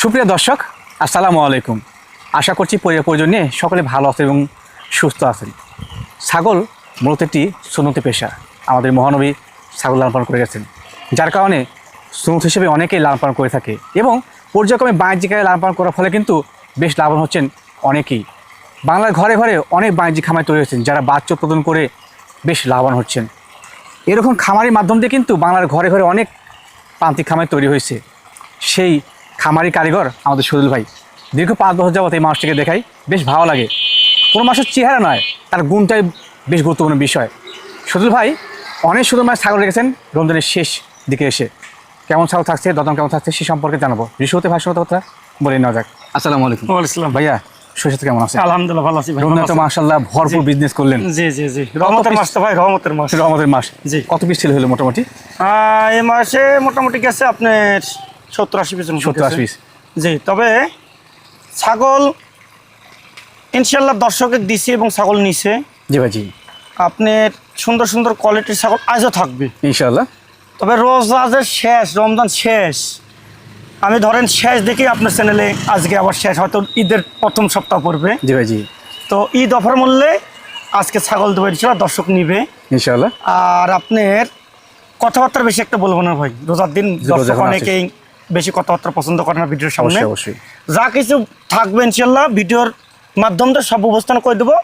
সুপ্রিয় দর্শক, আসসালামু আলাইকুম। আশা করছি পরিবার নিয়ে সকলে ভালো আছেন এবং সুস্থ আছেন। ছাগল মূলত একটি সুন্নতি পেশা। আমাদের মহানবী ছাগল লালন পালন করে গেছেন, যার কারণে সুন্নত হিসেবে অনেকেই লালন পালন করে থাকে এবং পর্যায়ক্রমে বাণিজ্যিক আকারে লালন পালন করার ফলে কিন্তু বেশ লাভবান হচ্ছেন অনেকেই। বাংলার ঘরে ঘরে অনেক বাণিজ্যিক খামার তৈরি হয়েছেন, যারা বাচ্চা উৎপাদন করে বেশ লাভবান হচ্ছেন। এরকম খামারের মাধ্যম দিয়ে কিন্তু বাংলার ঘরে ঘরে অনেক প্রান্তিক খামার তৈরি হয়েছে। সেই খামারি কারিগর আমাদের সজল ভাই। দীর্ঘ 5 বছর যাবত এই মানুষটিকে দেখাই, বেশ ভালো লাগে। কোনো মানুষের চেহারা নয়, তার গুণটাই বেশ গুরুত্বপূর্ণ বিষয়। সজল ভাই অনেক সুন্দর মাছ ছাগল রেখেছেন রমজানের শেষ দিকে এসে। কেমন ছাগল থাকছে, দদম কেমন থাকছে সে সম্পর্কে জানাবো। বিশ্বতে ভাই কথা বলে নেওয়া যাক। আসসালামু আলাইকুম। ওয়ালাইকুম ভাইয়া, শরীর কেমন আছে? আলহামদুলিল্লাহ ভালো আছি ভাই। রমজান তো মাশাআল্লাহ ভরপুর বিজনেস করলেন। জি জি জি, রহমতের মাস তো ভাই, রহমতের মাস। রহমতের মাস। জি। কত পিস ছিল হলো মোটামুটি? এই মাসে মোটামুটি গেছে আপনার 70-80 পিস। 70-80 পিস। জি, তবে ছাগল ইনশাল্লাহ দর্শকের দিছি এবং ছাগল নিছে। জি ভাই, জি। আপনার সুন্দর সুন্দর কোয়ালিটির ছাগল আজও থাকবে ইনশাআল্লাহ। তবে রোজার শেষ, রমজান শেষ, আমি ধরেন শেষ দেখেই আপনার চ্যানেলে আজকে আবার শেষ, হয়তো ঈদের প্রথম সপ্তাহ পড়বে। জি ভাই, জি। তো ঈদ অফার মূল্যে আজকে ছাগল দেবো ইনশাল্লাহ, দর্শক নিবে ইনশাআল্লাহ। আর আপনার কথাবার্তা বেশি একটা বলবো না ভাই, রোজার দিন দর্শক অনেকেই বেশি কথাবার্তা পছন্দ করে না ভিডিওর সামনে। অবশ্যই যা কিছু থাকবে ইনশাল্লাহ ভিডিওর মাধ্যমে সব উপস্থান করে দেবো,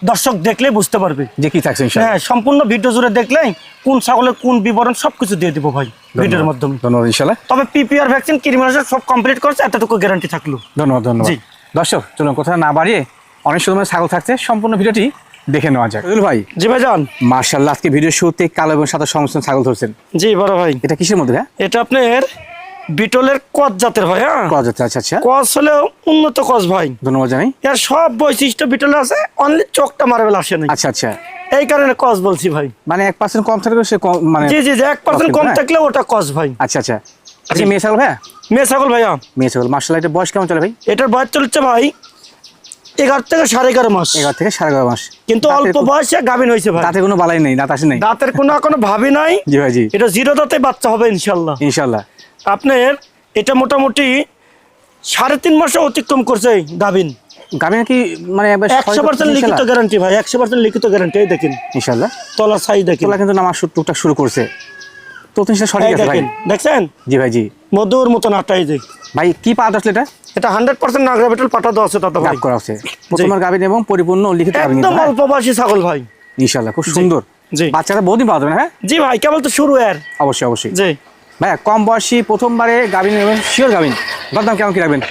দর্শক দেখলে বুঝতে পারবে যে কি থাকছে। হ্যাঁ, সম্পূর্ণ ভিডিও জুড়ে দেখলে কোন ছাগলের কোন বিবরণ সবকিছু দিয়ে দিব ভাই ভিডিওর মাধ্যমে। ধন্যবাদ। ইনশাআল্লাহ। তবে পিপিআর ভ্যাকসিন কৃমিনাশক সব কমপ্লিট করছে, এতটুকু গ্যারান্টি থাকলো। ধন্যবাদ। জি। দর্শক চলুন কথা না বাড়িয়ে অনেক সুন্দর ছাগল থাকছে, সম্পূর্ণ ভিডিওটি দেখে নেওয়া যাক। ভাই, জি ভাই যান। মাশাআল্লাহ আজকে ভিডিও শুরুতে কালো এবং সাদা সংমিশ্রণ ছাগল ধরছেন। জি বড় ভাই, এটা কিসের মধ্যে? হ্যাঁ, এটা আপনার বিটলের কস জাতের ভাই। হ্যাঁ, কস জাতের। আচ্ছা আচ্ছা। কস হলেও উন্নত কস ভাই। ধন্যবাদ জানাই। এর সব বৈশিষ্ট্য বিটলে আছে, অনলি চোখটা মার্বেল আসে না। আচ্ছা আচ্ছা। এই কারণে কস বলছি ভাই। মানে 1% কম থাকলে সে মানে জি জি জি, 1% কম থাকলে ওটা কস ভাই। আচ্ছা আচ্ছা। আচ্ছা, মেয়ে ছাগল ভাইয়া? মেয়ে ছাগল ভাইয়া। মেয়ে ছাগল। মাশাআল্লাহ, এটা বয়স কেমন চলে ভাই? এটার বয়স চলছে ভাই 11 থেকে 11.5 মাস। 11 থেকে 11.5 মাস। কিন্তু অল্প বয়সে গাভিন হয়েছে ভাই। দাঁতে কোনো বালাই নেই, দাঁত আসে নাই? দাঁতের কোনো ভাবি নাই। জি ভাই, জি। এটা 0 দাঁতে বাচ্চা হবে ইনশাল্লাহ। ইনশাআল্লাহ। আপনার এটা মোটামুটি 3.5 মাসে অতিক্রম করছে গাভিন। গাভী নাকি মানে 100% লিখিত গ্যারান্টি ভাই, 100% লিখিত গ্যারান্টি। এই দেখেন ইনশাআল্লাহ। তলা সাইজ দেখেন। তোলা কিন্তু নামাজ টুকটাক শুরু করছে তো, তিনটা সঠিক আছে ভাই। দেখছেন? জি ভাই, জি। মধুর মতন আটাই যে ভাই কি পাট আসলে এটা? এটা 100% নাগরা বেটল পাটা দেওয়া আছে দাদা ভাই। গাব করা আছে প্রথমবার গাভীন এবং পরিপূর্ণ লিখিত গাভীন। একদম অল্প বয়সী ছাগল ভাই। ইনশাআল্লাহ খুব সুন্দর। জি। বাচ্চারা বহুদিন পাওয়া যাবে না? হ্যাঁ জি ভাই, কেবল তো শুরু এর। অবশ্যই অবশ্যই। জি ভাইয়া, কম বয়সী প্রথমবারে গাভীন এবং শিওর গাভীন, দাম কেমন কি রাখবেন?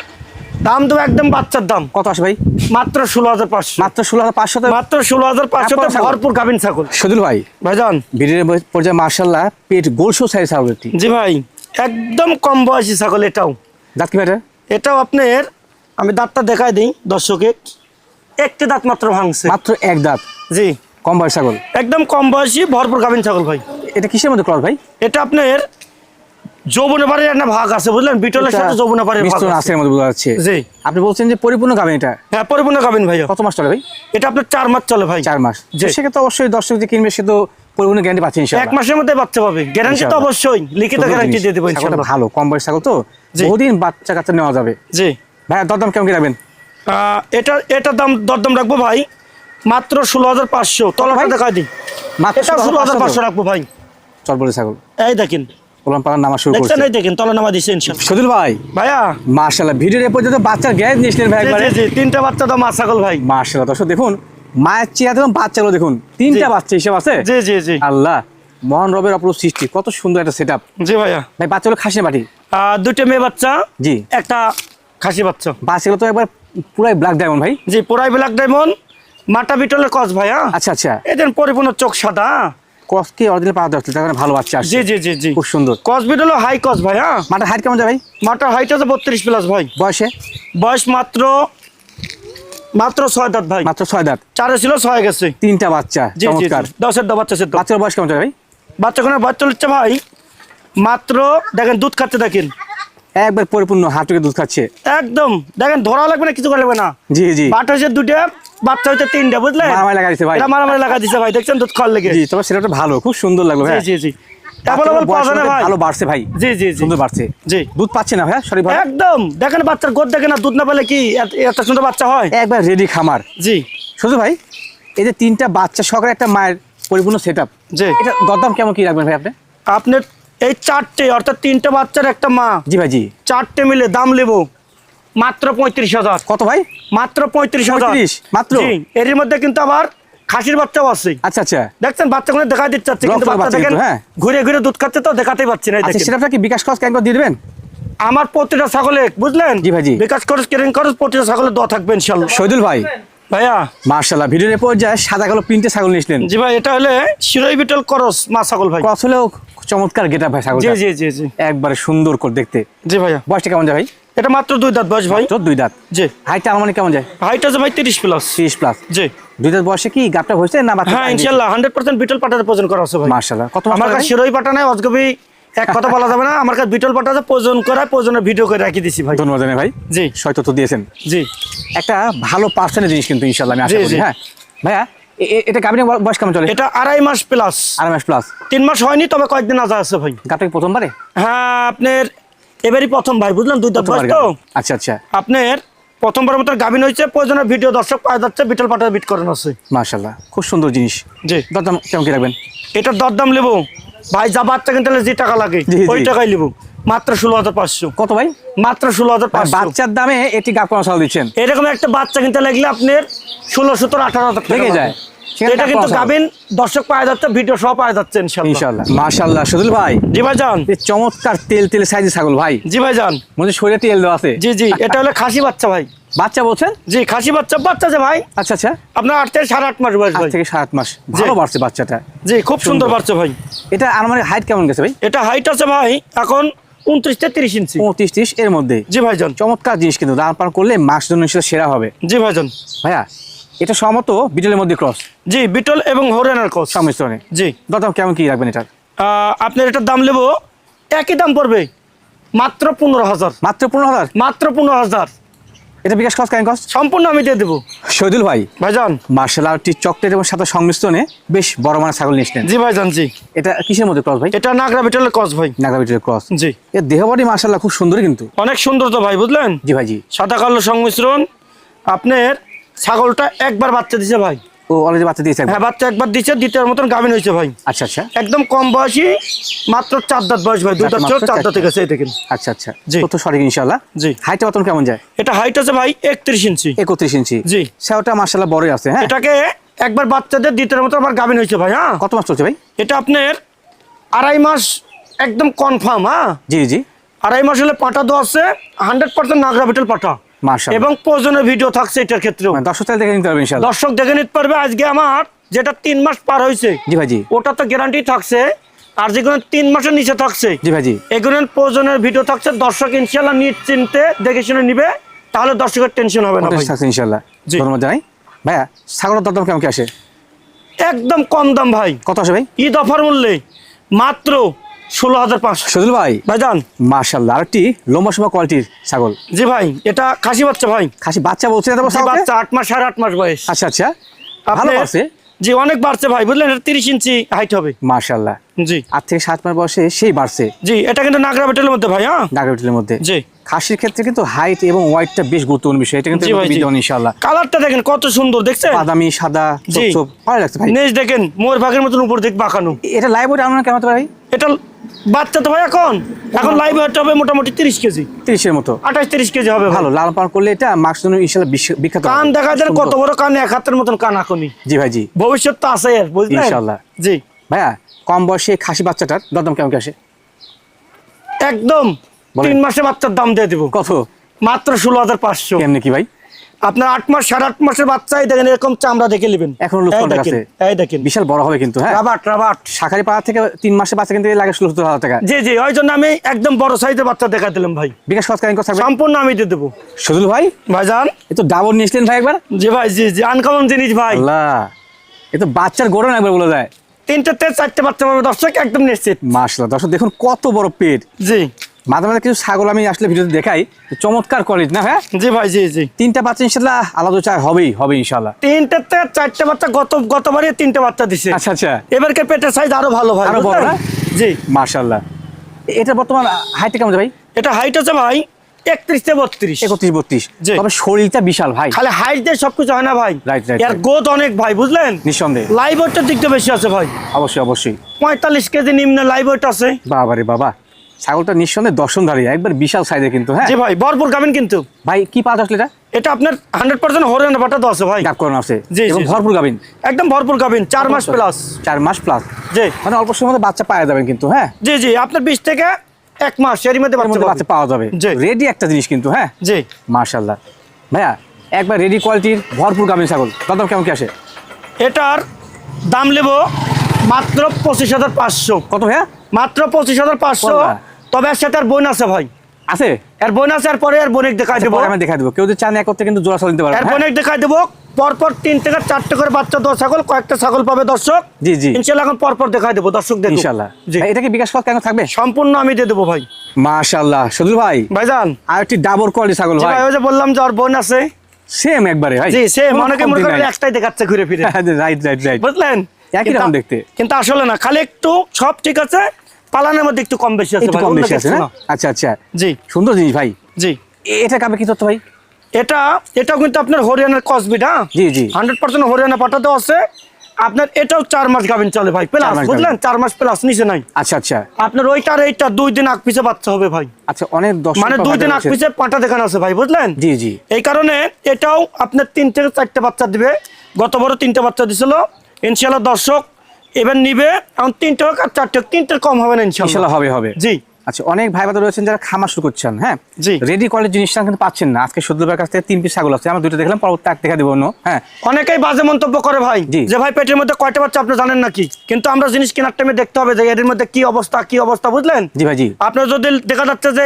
দাম তো একদম বাচ্চার দাম। কত আসে ভাই? মাত্র 16,500। মাত্র 16,500। মাত্র 16,500 ভরপুর গাভিন ছাগল। সজল ভাই, ভাইজান ভিডিওর পর্যায়ে মাশাআল্লাহ পেট গোলশো সাইজ ছাগল একটি। জি ভাই, একদম কম বয়সী ছাগল। এটাও দাঁত কি ভাই? এটাও আপনার, আমি দাঁতটা দেখাই দিই দর্শকে। একটি দাঁত মাত্র ভাঙছে। মাত্র এক দাঁত। জি, কম বয়স ছাগল, একদম কম বয়সী ভরপুর গাভিন ছাগল ভাই। এটা কিসের মধ্যে ক্রস ভাই? এটা আপনার যৌবনে বাড়ির একটা ভাগ আছে বুঝলেন, বিটলের সাথে যৌবনে বাড়ির ভাগ মিশ্রণ আছে এর মধ্যে বোঝা যাচ্ছে। জি। আপনি বলছেন যে পরিপূর্ণ গাভীন এটা? হ্যাঁ, পরিপূর্ণ গাভিন ভাই। কত মাস চলে ভাই? এটা আপনার 4 মাস চলে ভাই। 4 মাস। জি। সেক্ষেত্রে অবশ্যই দর্শক যে কিনবে সে তো পরিপূর্ণ গ্যারান্টি পাচ্ছে 1 ইনশাআল্লাহ। মাসের মধ্যে বাচ্চা পাবে, গ্যারান্টি তো অবশ্যই লিখিত গ্যারান্টি দিয়ে দেবো ছাগলটা ইনশাআল্লাহ। ভালো, কম বয়স ছাগল তো, বহুদিন বাচ্চা কাচ্চা নেওয়া যাবে। জি ভাই, দরদাম কেমন কি রাখবেন? এটা দাম দরদাম রাখবো ভাই মাত্র 16,500। তলাটা দেখাই দিই। মাত্র এটা 16,500 রাখবো ভাই। চল বলে ছাগল। এই দেখেন, ওলান পালান নামা শুরু করছে। দেখছেন? এই দেখেন তলা নামা দিছে ইনশাআল্লাহ। সজল ভাই, ভাইয়া মাশাআল্লাহ ভিডিওর এ পর্যন্ত বাচ্চার গ্যাস নিয়েছিলেন ভাই একবারে। জি জি, 3টা বাচ্চা তো মা ছাগল ভাই। মাশাআল্লাহ দর্শক দেখুন, মায়ের চেহারা দেখুন, বাচ্চাগুলো দেখুন, 3টা বাচ্চা হিসাব আছে। জি জি জি। আল্লাহ, মহান রবের অপরূপ সৃষ্টি, কত সুন্দর একটা সেটআপ। জি ভাইয়া। ভাই বাচ্চাগুলো খাসি না বাটি? 2টা মেয়ে বাচ্চা, জি। একটা খাসি বাচ্চা। বাচ্চাগুলো তো একবার পুরাই ব্ল্যাক ডায়মন্ড ভাই। জি, পুরাই ব্ল্যাক ডায়মন্ড, মাটা বিটলের কস ভাইয়া। আচ্ছা আচ্ছা। এদের পরিপূর্ণ চোখ সাদা। কস কি অরিজিনাল পাওয়া যাচ্ছে, তার কারণে ভালো বাচ্চা আসছে। জি জি জি জি, খুব সুন্দর। কস বিটল হাই কস ভাইয়া। মাটার হাইট কেমন যায় ভাই? মাটার হাইট আছে 32+ ভাই। বয়সে? বয়স মাত্র 6 দাঁত ভাই। মাত্র 6 দাঁত। 4 ছিল 6 গেছে। 3টা বাচ্চা, জি জি, চমৎকার। 10 বাচ্চা সেদ্ধ। বাচ্চার বয়স কেমন যায় ভাই? বাচ্চাখানে বাচ্চা হচ্ছে ভাই মাত্র, দেখেন দুধ খাচ্ছে, দেখেন একবার পরিপূর্ণ হাঁটুকে দুধ খাচ্ছে একদম। দেখেন ধরা লাগবে না, কিছু করা লাগবে না। জি জি। বাট হচ্ছে 2টা, বাচ্চা হচ্ছে 3টা, বুঝলেন? মারামারি লাগা দিছে ভাই। এটা মারামারি লাগা দিছে ভাই, দেখছেন দুধ খাওয়ার লেগে। জি, তবে সেটা ভালো, খুব সুন্দর লাগলো ভাই। জি জি জি। অ্যাভেলেবল পাওয়া যায় না ভাই। ভালো বাড়ছে ভাই, জি জি জি সুন্দর বাড়ছে। জি দুধ পাচ্ছে না ভাই সরি ভাই? একদম দেখেন বাচ্চার গোদ দেখেন না, দুধ না পেলে কি এত সুন্দর বাচ্চা হয়? একবার রেডি খামার। জি শুধু ভাই এই যে 3টা বাচ্চা সহকারে একটা মায়ের পরিপূর্ণ সেটআপ, জি এটা দরদাম কেমন কি রাখবেন ভাই আপনি? আপনার এই 4টে অর্থাৎ 3টে বাচ্চার একটা মা, জি ভাই জি। 4টে মিলে দাম নেব মাত্র 35,000। কত ভাই? মাত্র 35,000 35 মাত্র? জি এর মধ্যে কিন্তু আবার খাসির বাচ্চাও আছে। আচ্ছা আচ্ছা। দেখছেন বাচ্চাগুলো দেখা দিতে চাচ্ছে, কিন্তু লক্ষ বাচ্চা বাচ্চা দেখেন কিন্তু, হ্যাঁ। ঘুরে ঘুরে দুধ খাচ্ছে তো দেখাতেই পাচ্ছি না। এই আচ্ছা দেখেন সেটা কি বিকাশ খরচ কেন দিয়ে দিবেন? আমার প্রতিটা ছাগলে বুঝলেন জি ভাই জি। বিকাশ খরচ কেরিং খরচ প্রতিটা ছাগলে দেওয়া থাকবে ইনশাল্লাহ। শহীদুল ভাই ভাইয়া মার্শাল্লাহ, ভিডিওর পর্যায়ে সাদা কালো প্রিন্টে ছাগল নিয়েছিলেন। জি ভাই এটা হলে শিরোই বিটল করস মা ছাগল ভাই। ক্রস হলেও চমৎকার গেটআপ ভাই ছাগল। জি জি জি জি একবারে সুন্দর করে দেখতে। জি ভাইয়া বয়সটা কেমন যায় ভাই? এটা মাত্র 2 দাঁত বয়স ভাই। মাত্র 2 দাঁত। জি হাইটটা আনুমানিক কেমন যায়? হাইট আছে ভাই 30 প্লাস। 30 প্লাস। জি 2 দাঁত বয়সে কি গাপটা হয়েছে না বাচ্চা? হ্যাঁ ইনশাআল্লাহ 100% বিটল পাটাতে প্রয়োজন করা আছে ভাই। মার্শাল্লাহ। কত মাস আমার পরে কাছে ভাই? শিরোই পাটা নাই, অজগবি এক কথা বলা যাবে না। আমার কাছে বিটল পাটাতে প্রয়োজন করা প্রয়োজনের ভিডিও করে রাখি দিছি ভাই। ধন্যবাদ জানাই ভাই, জি সয়তো তো দিয়েছেন। জি একটা ভালো পার্সেন্টের জিনিস কিন্তু ইনশাআল্লাহ আমি আশা জি, করি। জি। হ্যাঁ ভাইয়া এটা গাবিনের বয়স কেমন চলে? এটা 2.5 মাস প্লাস। 2.5 মাস প্লাস। 3 মাস হয়নি, তবে কয়েকদিন আজা আছে ভাই। গাপটা কি প্রথমবারে? হ্যাঁ আপনার এবারই প্রথম ভাই বুঝলেন, 2 দাঁত বয়স তো। আচ্ছা আচ্ছা। আপনার প্রথমবার মতো গাভিন হয়েছে, প্রয়োজনের ভিডিও দর্শক পাওয়া যাচ্ছে, বিটল পাটা বিট করানো আছে। মার্শাল্লাহ খুব সুন্দর জিনিস। জি দরদাম কেমন কি রাখবেন? এটার দরদাম নেবো ভাই, যা বাচ্চা কিনতে হলে যে টাকা লাগে জি, জি। ওই টাকাই নেবো, মাত্র 16,500। কত ভাই? মাত্র 16,500। বাচ্চার দামে এটি গাপ করা ছাগল দিচ্ছেন? এরকম একটা বাচ্চা কিনতে লাগলে আপনার 16, 17, 18,000 টাকা লেগে যায়। সেখানে এটা গাপ কিন্তু করা ছাগল। গাভিন দর্শক পাওয়া যাচ্ছে, ভিডিও সহ পাওয়া যাচ্ছে ইনশাআল্লাহ। ইনশাআল্লাহ। মাশাআল্লাহ শহীদুল ভাই, জি ভাই যান। এই চমৎকার তেল তেল সাইজের ছাগল ভাই। জি ভাই যান। মনে হচ্ছে শরীরে তেল দেওয়া আছে। জি জি এটা হলো খাসি বাচ্চা ভাই। বাচ্চা বলছেন? জি খাসি বাচ্চা, বাচ্চা যে ভাই আচ্ছা আচ্ছা। আপনার 8 থেকে 8.5 মাস বয়স 8 ভাই। থেকে 7 মাস। ভালো বাড়ছে বাচ্চাটা। জি খুব সুন্দর সুন্দর। বাচ্চা ভাই। এটা আনুমানিক হাইট কেমন গেছে ভাই? এটা হাইট আছে ভাই এখন 29 থেকে 30 ইঞ্চি। 35-30 এর মধ্যে। জি ভাই যান। চমৎকার জিনিস কিন্তু, দাম পান করলে মাস জন্য হিসেবে সেরা হবে জি ভাই যান। ভাইয়া। এটা সম্ভবত বিটলের মধ্যে ক্রস জি বিটল এবং হরিয়ানার ক্রস সংমিশ্রণে। জি দরদাম কেমন কি রাখবেন এটার? আপনার এটার দাম নেবো একই দাম পড়বে মাত্র 15,000। মাত্র 15,000? মাত্র 15,000 এটা বিকাশ খরচ কেন কষ্ট? সম্পূর্ণ আমি দিয়ে দেবো শহীদুল ভাই ভাইজান। মার্শাল আর্টটি চকলেট এবং সাদা সংমিশ্রণে বেশ বড় মানের ছাগল নিয়েছিলেন। জি ভাইজান জি। এটা কিসের মধ্যে ক্রস ভাই? এটা নাগরা বিটলের ক্রস ভাই। নাগরা বিটলের ক্রস। জি এর দেহ বডি মার্শাল্লাহ খুব সুন্দর কিন্তু। অনেক সুন্দর তো ভাই বুঝলেন। জি ভাই জি। সাদা কালো সংমিশ্রণ। আপনার ছাগলটা একবার বাচ্চা দিছে ভাই। ও অলরেডি বাচ্চা দিয়েছে? হ্যাঁ বাচ্চা একবার দিচ্ছে, দ্বিতীয় মতন গাভিন হয়েছে ভাই। আচ্ছা আচ্ছা। একদম কম বয়সী, মাত্র 4 দাঁত বয়স ভাই। 2 দাঁত ছিল, 4 দাঁত গেছে এই দেখেন। আচ্ছা আচ্ছা। জি। তত সঠিক ইনশাআল্লাহ। জি হাইটটা বর্তমান কেমন যায়? এটা হাইট আছে ভাই 31 ইঞ্চি। 31 ইঞ্চি। জি সেওটা মার্শাল্লাহ বড়ই আছে। হ্যাঁ এটাকে একবার বাচ্চাদের দ্বিতীয় মতো আবার গাভিন হয়েছে ভাই। হ্যাঁ কত মাস চলছে ভাই? এটা আপনার 2.5 মাস একদম কনফার্ম। হ্যাঁ জি জি 2.5 মাস হলে পাঠা দেওয়া আছে 100% নাগরা বিটল পাঠা, মার্শাল্লাহ। এবং প্রয়োজনের ভিডিও থাকছে এটার ক্ষেত্রেও। দর্শক চাইলে দেখে নিতে পারবে ইনশাআল্লাহ। দর্শক দেখে নিতে পারবে। আজকে আমার যেটা 3 মাস পার হয়েছে জি ভাই জি। ওটা তো গ্যারান্টি থাকছে, আর যেগুলো 3 মাসের নিচে থাকছে জি ভাই জি। এগুলোর প্রয়োজনের ভিডিও থাকছে। দর্শক ইনশাআল্লাহ নিশ্চিন্তে দেখে শুনে নিবে, তাহলে দর্শকের টেনশন হবে না ভাই। থাকছে ইনশাআল্লাহ। জি। ধন্যবাদ জানাই ভাইয়া। ছাগলের দরদাম কেমন কি আসে? একদম কম দাম ভাই, কত আসে ভাই? ঈদ অফার মূল্যে মাত্র 16,500। শহীদুল ভাই ভাইজান মার্শাল্লাহ আরেকটি লম্বা সময় কোয়ালিটির ছাগল। জি ভাই এটা খাসি বাচ্চা ভাই। খাসি বাচ্চা বলছে না? জি, বাচ্চা 8 মাস 8.5 মাস বয়স। আচ্ছা আচ্ছা। ভালো আপনার- আছে। জি অনেক বাড়ছে ভাই বুঝলেন। এটা 30 ইঞ্চি হাইট হবে। মার্শাল্লাহ। জি 8 থেকে 7 মাস বয়সে সেই বাড়ছে জি এটা কিন্তু নাগরা বেটেলের মধ্যে ভাই। হ্যাঁ নাগরটিলের মধ্যে। জি খাসির ক্ষেত্রে কিন্তু হাইট এবং ওয়াইটটা বেশ গুরুত্বপূর্ণ বিষয়। এটা কিন্তু জি ভাই, জি। বিদ্যমান ইনশাআল্লাহ। কালারটা দেখেন কত সুন্দর দেখছেন। বাদামি সাদা জি। চোপ ভালো লাগছে ভাই। নেজ দেখেন মোর ভাগের মতন উপর দিক বাঁকানো। এটা লাইভ ওয়েট আনুমানিক কেমন হতে পারে ভাই? এটা বাচ্চা তো ভাই এখন লাইভ ওয়েট হবে মোটামুটি 30 কেজি, 30 এর মতো। 28-30 কেজি হবে ভাই। ভালো লালন পালন করলে এটা মার্কস জন্য ইনশাআল্লাহ বিখ্যাত হবে। কান দেখা যায় কত সুন্দর। বড় কান, 1 হাতের মতন কান এখনই। জি ভাই জি। ভবিষ্যৎ তো আছে আর বুঝলেন। ইনশাআল্লাহ। জি ভাইয়া কম বয়সে খাসি বাচ্চাটার দরদাম কেমন কি আসে? একদম বলেন। 3 মাসে বাচ্চার দাম দিয়ে দেবো কত? মাত্র 16,500। কেমনে কি ভাই? আপনার 8 মাস 8.5 মাসের বাচ্চাই দেখেন এরকম চামড়া দেখে নেবেন। এখনো লুজ কন্টাক্ট আছে। এই দেখেন বিশাল বড় হবে কিন্তু। হ্যাঁ রাবাট রাবাট। শাখারি পাড়া থেকে 3 মাসের বাচ্চা কিনতে লাগে 16,000 টাকা। জি জি ওই জন্য আমি একদম বড় সাইজের বাচ্চা দেখা দিলাম ভাই। বিকাশ খরচ কেমন থাকবে? সম্পূর্ণ আমি দিয়ে দেবো শহীদুল ভাই। ভাইজান। এ তো ডাবল নিয়েছিলেন ভাই একবার। জি ভাই জি জি আনকমন জিনিস ভাই। আল্লাহ এ তো বাচ্চার গোড়ন একবার বলা যায়। 3টে থেকে 4টে বাচ্চা পাবে দর্শক একদম নিশ্চিত। মাশাআল্লাহ দর্শক দেখুন কত বড় পেট। জি মাঝে মাঝে কিছু ছাগল আমি আসলে ভিডিওতে দেখাই, চমৎকার কোয়ালিটি না হ্যাঁ? জি ভাই, জি জি। তিনটা বাচ্চা ইনশাল্লাহ আলাদা চাই হবে ইনশাল্লাহ। তিনটে থেকে চারটে বাচ্চা, গতবারই তিনটে বাচ্চা দিছে। আচ্ছা আচ্ছা, এবারকে পেটের সাইজ আরো ভালো ভাই, আরো বড় বুঝলেন? না? জি। মাশাআল্লাহ। এটা বর্তমান হাইটটা কেমন ভাই? এটা হাইট আছে ভাই 31 থেকে 32। 31-32। জি। তবে শরীরটা বিশাল ভাই। খালি হাইট দিয়ে সবকিছু হয় না ভাই। রাইট এর গোদ অনেক ভাই, বুঝলেন? নিঃসন্দেহে। লাইভ ওয়েটের দিকটা বেশি আছে ভাই। অবশ্যই 45 কেজি নিম্নে লাইভ ওয়েট আছে। বাবারে বাবা, ছাগলটা নিঃসন্দেহে দর্শনধারী, একবার বিশাল সাইজের কিন্তু হ্যাঁ। জি ভাই, ভরপুর খাবেন কিন্তু। ভাই কি পাঁচ আসলে এটা? এটা আপনার 100% হরিয়ানা পাটা তো আছে ভাই। গাব করানো আছে জি, এবং জি। ভরপুর গাবিন। একদম ভরপুর খাবেন, 4 মাস প্লাস। 4 মাস প্লাস, জি মানে অল্প সময়ের মধ্যে বাচ্চা পাওয়া যাবেন কিন্তু হ্যাঁ। জি জি, আপনার 20 থেকে 1 মাস এর মধ্যে এর মধ্যে বাচ্চা বাচ্চা পাওয়া যাবে। জি। রেডি একটা জিনিস কিন্তু হ্যাঁ। জি। মাশাআল্লাহ ভাইয়া, একবার রেডি কোয়ালিটির ভরপুর গাবিন ছাগল, দাম কেমন কি আসে? এটার দাম নেব মাত্র 25,500। কত ভাইয়া? মাত্র 25,500। বলবা? তবে এর সাথে আর বোন আছে ভাই। আছে? এর বোন আছে, আর পরে এর বোনেক দেখাই দেবো। পরে আমি দেখাই দেবো, কেউ যদি চান এক করতে কিন্তু জোড়া ছাগল নিতে পারবে এর হ্যাঁ? বোনেক দেখাই দেবো। পরপর 3 থেকে 4টে করে বাচ্চা দেওয়া ছাগল, কয়েকটা ছাগল পাবে দর্শক। জি জি ইনশাআল্লাহ এখন পরপর দেখাই দেবো দর্শক, দেখুন ইনশাআল্লাহ। জি। ভাই, এটা কি বিকাশ কত কেন থাকবে? সম্পূর্ণ আমি দিয়ে দেবো ভাই। মাশাআল্লাহ সদুল ভাই, ভাইজান, আর একটি ডাবর কোয়ালিটি ছাগল জি ভাই, ভাই, ওই যে বললাম যে ওর বোন আছে। সেম একবারে ভাই। জি সেম, কোনো অনেকে কমতি মনে করে নাই। একটাই দেখাচ্ছে ঘুরে ফিরে, রাইট বুঝলেন? একই রকম দেখতে। কিন্তু আসলে না, খালি একটু সব ঠিক আছে, পালানের মধ্যে একটু কম বেশি আছে একটু ভাই, কম অন্য বেশি আছে কিছু না? না। আচ্ছা আচ্ছা, জি সুন্দর জিনিস ভাই। জি। এটা কাবে কি তথ্য ভাই? এটাও কিন্তু আপনার হরিয়ানার কসবিট, হ্যাঁ জি জি 100% হরিয়ানা পাঠাতে আছে আপনার। এটাও 4 মাস গাভিন চলে ভাই, প্লাস, 4 মাস বুঝলেন? 4 মাস প্লাস, নিচে নাই। আচ্ছা আচ্ছা আপনার ওইটার এইটা 2 দিন আগ পিছে বাচ্চা হবে ভাই, আচ্ছা, অনেক দর্শক মানে 2 দিন আগ পিছে পাঁটা দেখানো আছে ভাই, বুঝলেন? জি জি এই কারণে এটাও আপনার 3 থেকে 4টে বাচ্চা দিবে। গতবারও 3টে বাচ্চা দিছিল। ইনশাআল্লাহ দর্শক এবার নিবে, এখন 3টে হোক আর 4টে হোক, 3টের কম হবে না ইনশাআল্লাহ। ইনশাআল্লাহ হবে। জি আচ্ছা, অনেক ভাই বাদা রয়েছেন যারা খামার শুরু করছেন হ্যাঁ, জি। রেডি কোয়ালিটি জিনিসটা কিন্তু পাচ্ছেন না। আজকে সদুল ভাইয়ের কাছ থেকে 3 পিস ছাগল আছে, আমরা 2টা দেখলাম, পরবর্তী এক দেখা দেবো অন্য হ্যাঁ। অনেকেই বাজে মন্তব্য করে ভাই, জি। যে ভাই পেটের মধ্যে কয়টা বাচ্চা আপনি জানেন নাকি? কিন্তু আমরা জিনিস কেনার টাইমে দেখতে হবে যে এর মধ্যে কি অবস্থা, বুঝলেন? জি ভাই জি, আপনার যদি দেখা যাচ্ছে যে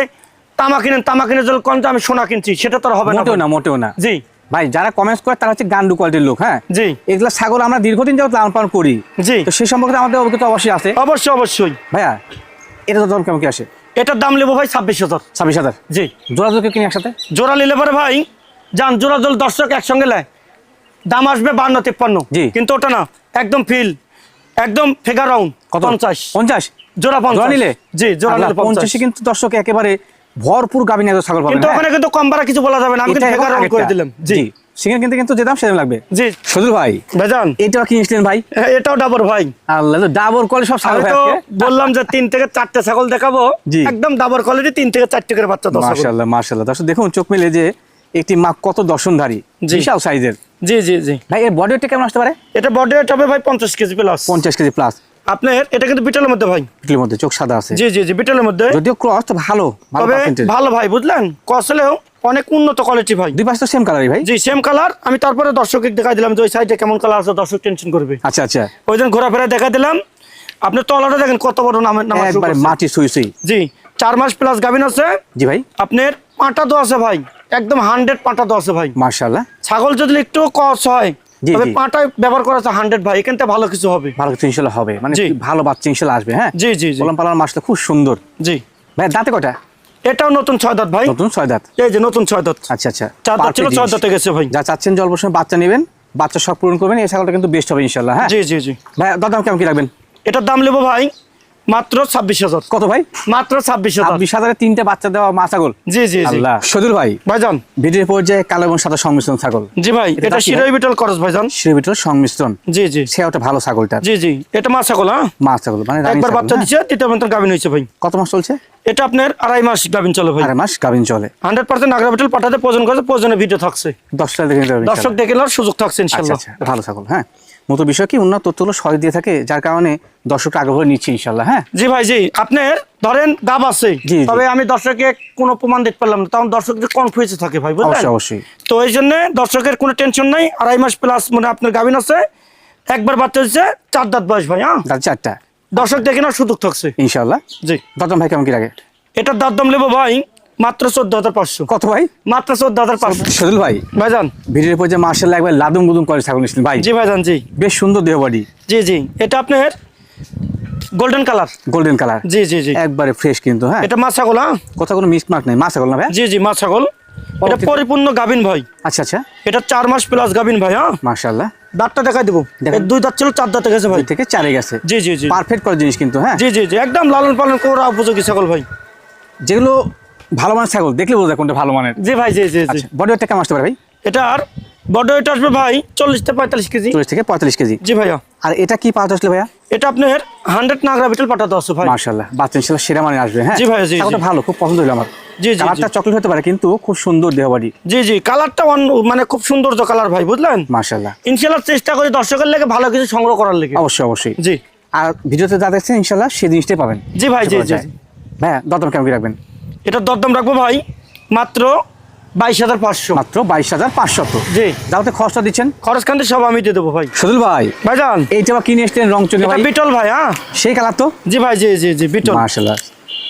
তামা কিনে যদি কোন আমি সোনা কিনছি, সেটা তো আর হবে না ভাই। মোটেও না জি ভাই। যারা কমেন্টস করে তারা হচ্ছে গান্ডু কোয়ালিটির লোক হ্যাঁ। জি এগুলা ছাগল আমরা দীর্ঘদিন যাবত লালন পালন করি, জি, তো সেই সম্পর্কে আমাদের অভিজ্ঞতা অবশ্যই আছে অবশ্যই। ভাইয়া। এটা তো দাম কেমন কি আসে? এটার দাম নেবো ভাই 26,000। 26,000। জি। জোড়া জোড়া কিনি একসাথে? জোড়া নিলে পরে ভাই যান, জোড়া জল দর্শক একসঙ্গে নেয়, দাম আসবে 52-53। জি। কিন্তু ওটা না, একদম ফিল, একদম ফিগার রাউন্ড কত? 50। 50 জোড়া 50 জোড়া নিলে? জি, জোড়া নিলে 50। 50 কিন্তু দর্শক একেবারে ভরপুর গাবিন এত ছাগল পাবেন কিন্তু হ্যাঁ? ওখানে কিন্তু কম বাড়া কিছু বলা যাবে না, আমি কিন্তু এটা ফিগার রাউন্ড করে দিলাম। জি সেখানে কিন্তু যে দাম সেরকম লাগবে। জি সজল ভাই, ভাইজান, এইটাও কিনেছিলেন ভাই? এটাও ডাবর ভাই। আল্লাহ, ডাবর কলে সব ছাগল আমি ভাই তো আজকে। বললাম যে 3 থেকে 4টে ছাগল দেখাবো, জি। একদম ডাবর কোয়ালিটি, 3 থেকে 4টে করে বাচ্চা দশ ছাগল। মাশাআল্লাহ দর্শক দেখুন, চোখ মেলে যে একটি মা কত দর্শনধারী, জি। বিশাল সাইজের। জি জি জি। ভাই এর বডি ওয়েটটা কেমন আসতে পারে? এটা বডি ওয়েট হবে ভাই 50 কেজি প্লাস। 50 KG plus. আপনার এটা কিন্তু বিটলের মধ্যে ভাই। পিঠের মধ্যে চোখ সাদা আছে। জি জি জি, বিটলের মধ্যে। যদিও ক্রস তো ভালো তবে পার্সেন্টেজ। ভালো ভাই, বুঝলেন? কসলেও অনেক উন্নত কোয়ালিটি ভাই। দুই পাশে তো সেম কালারই ভাই। জি সেম কালার। আমি তারপরে দর্শককে দেখাই দিলাম যে ওই সাইডে কেমন কালার আছে, দর্শক টেনশন করবে। আচ্ছা আচ্ছা, ওই দিন ঘোরাফেরা দেখাই দিলাম। আপনি তলাটা দেখেন কত বড় নাম একবারে মাটি সুই। জি 4 মাস প্লাস গাভিন আছে। জি ভাই, আপনার পাঁটা তো আছে ভাই, একদম 100 পাঁটা তো আছে ভাই। মাশাআল্লাহ। ছাগল যদি একটু কস হয়, জি, তবে জি। পাঁটায় ব্যবহার করা আছে 100 ভাই, এখান থেকে ভালো কিছু হবে। ভালো কিছু ইনশাআল্লাহ হবে, মানে জি। ভালো বাচ্চা ইনশাআল্লাহ আসবে হ্যাঁ। জি জি জি কলম পালার মাসটা খুব সুন্দর। জি। ভাই দাঁতে কয়টা? এটাও নতুন 6 দাঁত ভাই। নতুন 6 দাঁত। এই যে নতুন 6 দাঁত। আচ্ছা আচ্ছা, 4 দাঁত ছিল, Perfect 6 জিনিস। দাঁতে গেছে ভাই। যা চাচ্ছেন যে অল্প সময় বাচ্চা নেবেন, বাচ্চা শখ পূরণ করবেন, এই ছাগলটা কিন্তু বেস্ট হবে ইনশাআল্লাহ হ্যাঁ। জি জি জি। ভাই দাম কেমন কি রাখবেন? এটার দাম নেবো ভাই মাত্র 26,000। কত ভাই? মাত্র 26,000। 26,000-এ 3টে বাচ্চা দেওয়া মা ছাগল। জি জি জি। আল্লাহ। সজল ভাই, ভাইজান, ভিডিওর পর্যায়ে কালো এবং সাদা সংমিশ্রণ ছাগল। জি ভাই, এটা এটা কি শিরোই বিটল করস ভাইজান। শিরোবিটল সংমিশ্রণ। জি জি সেটা ভালো ছাগলটা। জি জি। এটা মা ছাগল, হ্যাঁ মা ছাগল মানে রানী একবার ছাগল, বাচ্চা হ্যাঁ? দিচ্ছে, দ্বিতীয় মন্ত্র গাভিন হয়েছে ভাই। কত মাস চলছে? এটা আপনার 2.5 মাস গাভিন চলে ভাই। 2.5 মাস গাভিন চলে। 100% নাগরা বিটল পাঠাতে প্রয়োজন করে, প্রয়োজনে ভিডিও থাকছে, 10টা দেখে নিতে পারবেন দর্শক ইনশাআল্লাহ। দেখে নেওয়ার সুযোগ থাকছে আচ্ছা ইনশাল্লাহ। আচ্ছা, ভালো ছাগল হ্যাঁ। মতো বিষয় কি উন্নত তথ্যগুলো সহজ দিয়ে থাকে, যার কারণে দর্শক আগ্রহ নিচ্ছে ইনশাআল্লাহ হ্যাঁ। জি ভাই জি। আপনার ধরেন গাব আছে, জি, জি। তবে আমি দর্শককে কোনো প্রমাণ দিতে পারলাম না, তখন দর্শক কনফিউজ থাকে ভাই, বুঝলেন? অবশ্যই। তো এই জন্য দর্শকের কোনো টেনশন নাই। 2.5 মাস প্লাস মানে আপনার গাভিন আছে, একবার বাচ্চা হচ্ছে, 4 দাঁত বয়স ভাই, হ্যাঁ দাঁত 4টা দর্শক দেখে নেওয়ার সুযোগ থাকছে ইনশাআল্লাহ। জি। দাম ভাই কেমন কি রাখে? এটার দাঁত দাম নেবো ভাই মাত্র 14,500। কত ভাই? মাত্র 14,500। সজল ভাই, ভাইজান, ভিডিওর পর্যায়ে মার্শাল্লাহ একবার লাদুম গুদুম করে ছাগল নিচ্ছেন ভাই। জি ভাইজান জি বেশ সুন্দর দেহ বডি। জি জি। এটা আপনার গোল্ডেন কালার। গোল্ডেন কালার, জি জি জি, একবারে ফ্রেশ কিন্তু। হ্যাঁ, এটা মা ছাগল। হ্যাঁ, কোথাও কোনো মিস মার্ক নেই, মা ছাগল না ভাই? জি জি, মা ছাগল। এটা পরিপূর্ণ গাভিন ভাই। আচ্ছা আচ্ছা, এটা 4 মাস প্লাস গাভিন ভাই। হ্যাঁ, মাশাআল্লাহ। দাঁতটা দেখাই দেবো। এর 2 দাঁত ছিল, 4 দাঁতে গেছে ভাই। 2 থেকে 4 গেছে। জি জি জি, পারফেক্ট করার জিনিস কিন্তু। হ্যাঁ, জি জি জি, একদম লালন পালন করা উপযোগী ছাগল ভাই। যেগুলো ভালো মানের ছাগল দেখলে বোঝা যায় কোনটা ভালো মানের। জি ভাই, জি জি জি। বডি ওয়েটটা কেমন আসতে পারে ভাই? এটার বডি ওয়েট আসবে ভাই 40 থেকে 45 কেজি। 40 থেকে 45 কেজি। জি ভাইয়া। আর এটা কি পাওয়া আসলে ভাইয়া? এটা আপনার 100 নাগরা বিটল পাঠাতে আছে ভাই। মাশাআল্লাহ, বাচ্চা ইনশাআল্লাহ সেরা মানে আসবে। হ্যাঁ জি ভাইয়া, জি ছাগলটা জি। ভালো, খুব পছন্দ হলো আমার। জি জি, কালারটা চকলেট হতে পারে কিন্তু খুব সুন্দর দেহ বডি। জি জি, কালারটা মানে খুব সুন্দর কালার ভাই, বুঝলেন? মাশাআল্লাহ, ইনশাআল্লাহ চেষ্টা করি দর্শকের লেগে ভালো কিছু সংগ্রহ করার লেগে। অবশ্যই অবশ্যই। জি। আর ভিডিওতে যা দেখছেন ইনশাআল্লাহ সেই জিনিসটাই পাবেন। জি ভাই, জি জি। ভাইয়া দরদাম কেমন কি রাখবেন? এটা দরদাম রাখবো ভাই মাত্র 22,500। মাত্র 22,500। জি। যাওতে খরচটা দিচ্ছেন? খরচ খান্তি সব আমি দিয়ে দেবো ভাই। সদুল ভাই, ভাইজান এইটা আবার কিনে এসছেন রং চঙে এটা ভাই? বিটল ভাই। হ্যাঁ, সেই কালার তো। জি ভাই, জি জি জি, বিটল। মাশাআল্লাহ,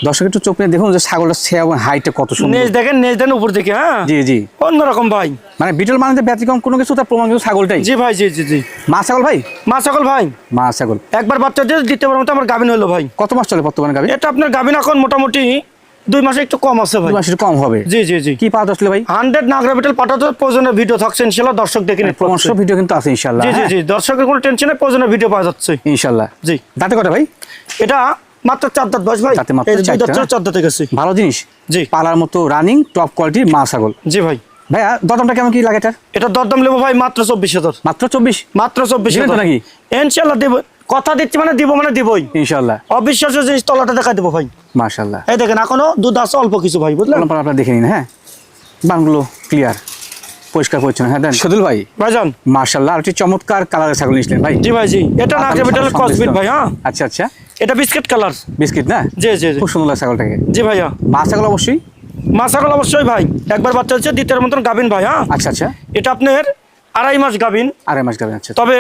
দর্শক একটু চোখ নিয়ে দেখুন যে ছাগলটা ছেয়া এবং হাইটটা কত সুন্দর। নেজ দেখেন, নেজ দেন উপর দিকে। হ্যাঁ, জি জি, অন্যরকম ভাই। মানে বিটল মানে যে ব্যতিক্রম কোনো কিছু, তার প্রমাণ কিন্তু ছাগলটাই। জি ভাই, জি জি জি। মা ছাগল ভাই? মা ছাগল ভাই, মা ছাগল। একবার বাচ্চা দিয়ে দ্বিতীয়বার মতো আমার গাভিন হলো ভাই। কত মাস চলে বর্তমানে গাভী? এটা আপনার গাভিন এখন মোটামুটি 2 মাসে একটু কম আছে ভাই। 2 মাসের কম হবে। জি জি জি। কি পাওয়া আসলে ভাই? 100 নাগরা বিটল পাঠাতে প্রয়োজনের ভিডিও থাকছে ইনশাআল্লাহ, দর্শক দেখে নিতে পরামর্শ পারছে। ভিডিও কিন্তু আছে ইনশাআল্লাহ। জি জি জি, দর্শকের কোনো টেনশন নেই, প্রয়োজনের ভিডিও পাওয়া যাচ্ছে ইনশাআল্লাহ। জি। দাঁতে কটা ভাই? এটা মাত্র 4 দাঁত বয়স ভাই। দাঁতে মাত্র এই 2 4 দাঁত ছিল, দাঁত। 4 দাঁতে গেছে। ভালো জিনিস। জি। পালার মতো রানিং টপ কোয়ালিটির মা ছাগল। জি ভাই। ভাইয়া দরদামটা কেমন কি লাগে এটার? এটা দরদাম নেবো ভাই মাত্র 24,000। মাত্র 24? মাত্র দিবেন তো 24,000 নাকি? ইনশাআল্লাহ দেব। কথা দিচ্ছি মানে দিব, মানে দিবই ইনশাআল্লাহ। অবিশ্বাস্য জিনিস তলাটা দেখা দেবো ভাই। মাশাআল্লাহ। এই দেখেন এখনো দুধ আছে অল্প কিছু ভাই, বুঝলেন? কলম আপনারা দেখে নিন। হ্যাঁ, বানগুলো ক্লিয়ার, পরিষ্কার পরিচ্ছন্ন। হ্যাঁ দেন সদুল ভাই। ভাইজান মাশাআল্লাহ, আর একটি চমৎকার কালারের ছাগল নিয়েছিলেন ভাই। জি ভাই, জি। এটা নাগরা বিটলের ক্রসবিট ভাই। হ্যাঁ, আচ্ছা আচ্ছা, এটা বিস্কিট কালার। বিস্কিট না? জি জি জি। খুব সুন্দর লাগে ছাগলটাকে। জি ভাইয়া। মা ছাগল অবশ্যই। মা ছাগল অবশ্যই ভাই, একবার বাচ্চা হচ্ছে, দ্বিতীয় মতন গাভিন ভাই। হ্যাঁ, আচ্ছা আচ্ছা, এটা আপনার 2.5 মাস গাভিন। 2.5 মাস গাভী। আচ্ছা, তবে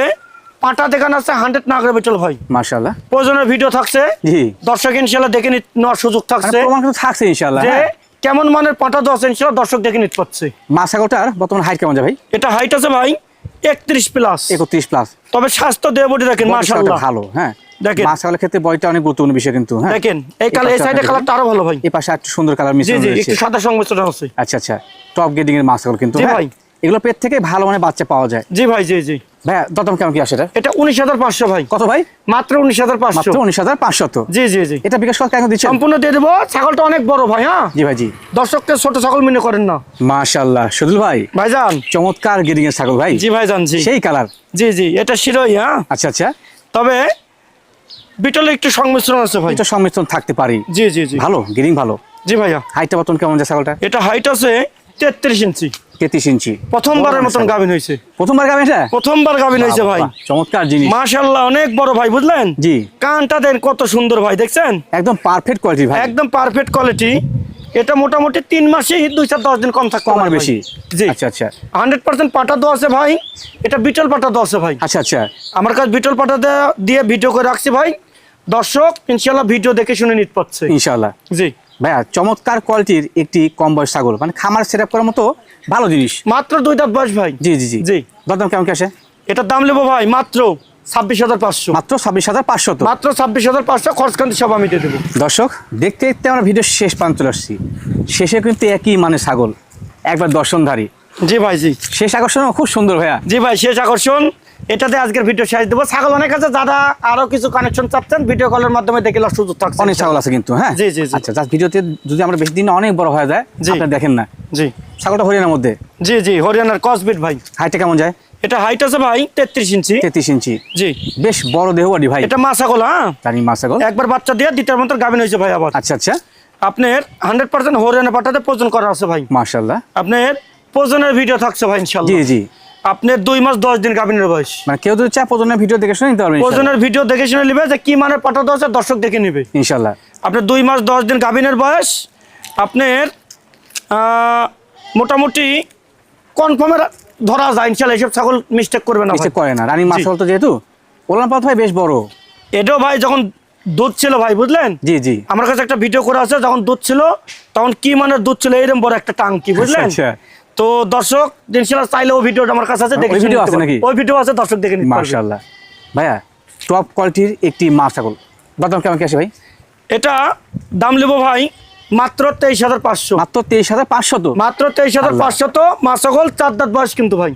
পাটা দেখানো আছে 100 নাগরা বিটল ভাই। মাশাআল্লাহ। প্রয়োজনের ভিডিও থাকছে, জি, দর্শক ইনশাআল্লাহ দেখে নেওয়ার সুযোগ মানে থাকছে প্রমাণ কিন্তু থাকছে ইনশাআল্লাহ। যে হ্যাঁ। কেমন মানের পাটা দেওয়া আছে ইনশাআল্লাহ দর্শক দেখে নিতে পারছে। মা ছাগলটার বর্তমান হাইট কেমন যায় ভাই? এটা হাইট আছে ভাই 31 প্লাস। 31 প্লাস। তবে স্বাস্থ্য দেহ বডি দেখেন মাশাআল্লাহ ভালো। হ্যাঁ, দেখেন। মা ছাগলের ক্ষেত্রে বয়টা অনেক গুরুত্বপূর্ণ বিষয় কিন্তু। হ্যাঁ, দেখেন এই কালার, এই সাইডে কালারটা আরো ভালো ভাই। এই পাশে একটু সুন্দর কালার জি মিশ্রণ জি, রয়েছে। একটু সাদা সংমিশ্রণ আছে। আচ্ছা আচ্ছা, টপ গ্রেডিং এর মা ছাগল কিন্তু। জি হ্যাঁ, ভাই। এগুলো পেট থেকে ভালো মানে বাচ্চা পাওয়া যায়। জি ভাই, জি জি। ভাইয়া দরদাম কেমন কি আসে এটা? এটা 19,500 ভাই। কত ভাই? মাত্র 19,500। মাত্র 19,500। জি জি জি, এটা বিকাশ কত কেন দিচ্ছেন? সম্পূর্ণ দিয়ে দেবো। ছাগলটা অনেক বড় ভাই। হ্যাঁ, জি ভাই, জি। দর্শককে ছোট ছাগল মনে করেন না। মাশাআল্লাহ সদুল ভাই, ভাইজান চমৎকার গ্রেডিং এর ছাগল ভাই। জি ভাইজান, জি। সেই কালার। জি জি, এটা শিরোই। হ্যাঁ, আচ্ছা আচ্ছা, তবে বিটলে একটু সংমিশ্রণ আছে ভাই। এটা সংমিশ্রণ থাকতে পারি। জি জি জি। ভালো গ্রেডিং ভালো। জি ভাইয়া। হাইটটা বর্তমান কেমন যায় ছাগলটা? এটা হাইট আছে 33 ইঞ্চি। 33 ইঞ্চি। প্রথমবারের মতন গাভিন হয়েছে। প্রথমবার গাভী এটা? প্রথমবার গাভিন হয়েছে ভাই। বাহ, চমৎকার জিনিস। মাশাআল্লাহ, অনেক বড় ভাই, বুঝলেন? জি, কানটা দেন কত সুন্দর ভাই, দেখছেন? একদম পারফেক্ট কোয়ালিটি ভাই। একদম পারফেক্ট কোয়ালিটি। এটা মোটামুটি 3 মাসে 2-10 দিন কম থাকতে কম আর পারে বেশি? ভাই। জি। আচ্ছা আচ্ছা 100% পাটা দেওয়া আছে ভাই। এটা বিটল পাটা দেওয়া আছে ভাই। আচ্ছা আচ্ছা, আমার কাছে বিটল পাটা দিয়ে ভিডিও করে রাখছি ভাই। দর্শক ইনশাআল্লাহ ভিডিও দেখে শুনে নিতে পারছে ইনশাআল্লাহ। জি। ভাইয়া চমৎকার কোয়ালিটির একটি কম বয়স ছাগল, মানে খামার সেটআপ করার মতো ভালো জিনিস। মাত্র 2 দাঁত বয়স ভাই। জি জি জি জি। দরদাম কেমন কি আসে? এটার দাম নেবো ভাই মাত্র 26,500। মাত্র 26,500। মাত্র 26,500, খরচ খান্তি সব আমি দিয়ে দেবো। দর্শক দেখতে দেখতে আমরা ভিডিও শেষ প্রান্ত চলে আসছি। শেষে কিন্তু একই মানে ছাগল, একবার দর্শনধারী। জি ভাই, জি। শেষ আকর্ষণ খুব সুন্দর ভাইয়া। জি ভাই, শেষ আকর্ষণ। এটাতে আজকের ভিডিও শেষ দেবো। ছাগল অনেক আছে, যারা আরো কিছু কানেকশন চাচ্ছেন ভিডিও কলের মাধ্যমে দেখে নেওয়ার সুযোগ থাকছে। অনেক ছাগল আছে কিন্তু। হ্যাঁ জি জি জি। আচ্ছা, জাস্ট ভিডিওতে যদি আমরা বেশি দিন অনেক বড় হয়ে যায়, জি। আপনি দেখেন না জি ছাগলটা হরিয়ানার মধ্যে। জি জি, হরিয়ানার ক্রসবিট ভাই। হাইটটা কেমন যায়? এটা হাইট আছে ভাই 33 ইঞ্চি। 33 ইঞ্চি। জি। বেশ বড় দেহ বডি ভাই। এটা মা ছাগল। হ্যাঁ, জানি মা ছাগল। একবার বাচ্চা দিয়ে দ্বিতীয় মন্ত্র গাভিন হয়েছে ভাই আবার। আচ্ছা আচ্ছা, আপনার 100% হরিয়ানা পাঠাতে প্রয়োজন করা আছে ভাই। মাশাআল্লাহ। আপনার প্রয়োজনের ভিডিও থাকছে ভাই ইনশাআল্লাহ। জি জি, আপনার 2 মাস 10 দিন গাভিনের বয়স। মানে কেউ যদি চায় প্রজনের ভিডিও দেখে শুনে নিতে পারবেন প্রয়োজনের ভিডিও দেখে শুনে নিবে যে কি মানের পাঠা দেওয়া আছে, দর্শক দেখে নিবে ইনশাআল্লাহ। আপনার 2 মাস 10 দিন গাভিনের বয়স। আপনার মোটামুটি কনফার্মের ধরা যায় ইনশাআল্লাহ। এইসব ছাগল মিস্টেক করবে না ভাই। মিস্টেক করে না। রানী মা জি। ছাগল তো যেহেতু ওলান পাত ভাই বেশ বড়। এটাও ভাই যখন দুধ ছিল ভাই, বুঝলেন? জি জি, আমার কাছে একটা ভিডিও করে আছে, যখন দুধ ছিল তখন কি মানের দুধ ছিল, এরকম বড় একটা টাঙ্কি, বুঝলেন? আচ্ছা। তো দর্শক ইনশাআল্লাহ চাইলেও ভিডিওটা আমার কাছে আছে, দেখে ওই শুনে ভিডিও নিতে আছে পারবে। নাকি? ওই ভিডিও আছে, দর্শক দেখে নিতে পারবে। মাশাআল্লাহ। ভাইয়া টপ কোয়ালিটির একটি মা ছাগল, দাম কেমন কি আসে ভাই? এটা দাম নেবো ভাই মাত্র 23,500। মাত্র 23,500 তো? মাত্র 23,500 মা ছাগল 4 দাঁত বয়স কিন্তু ভাই।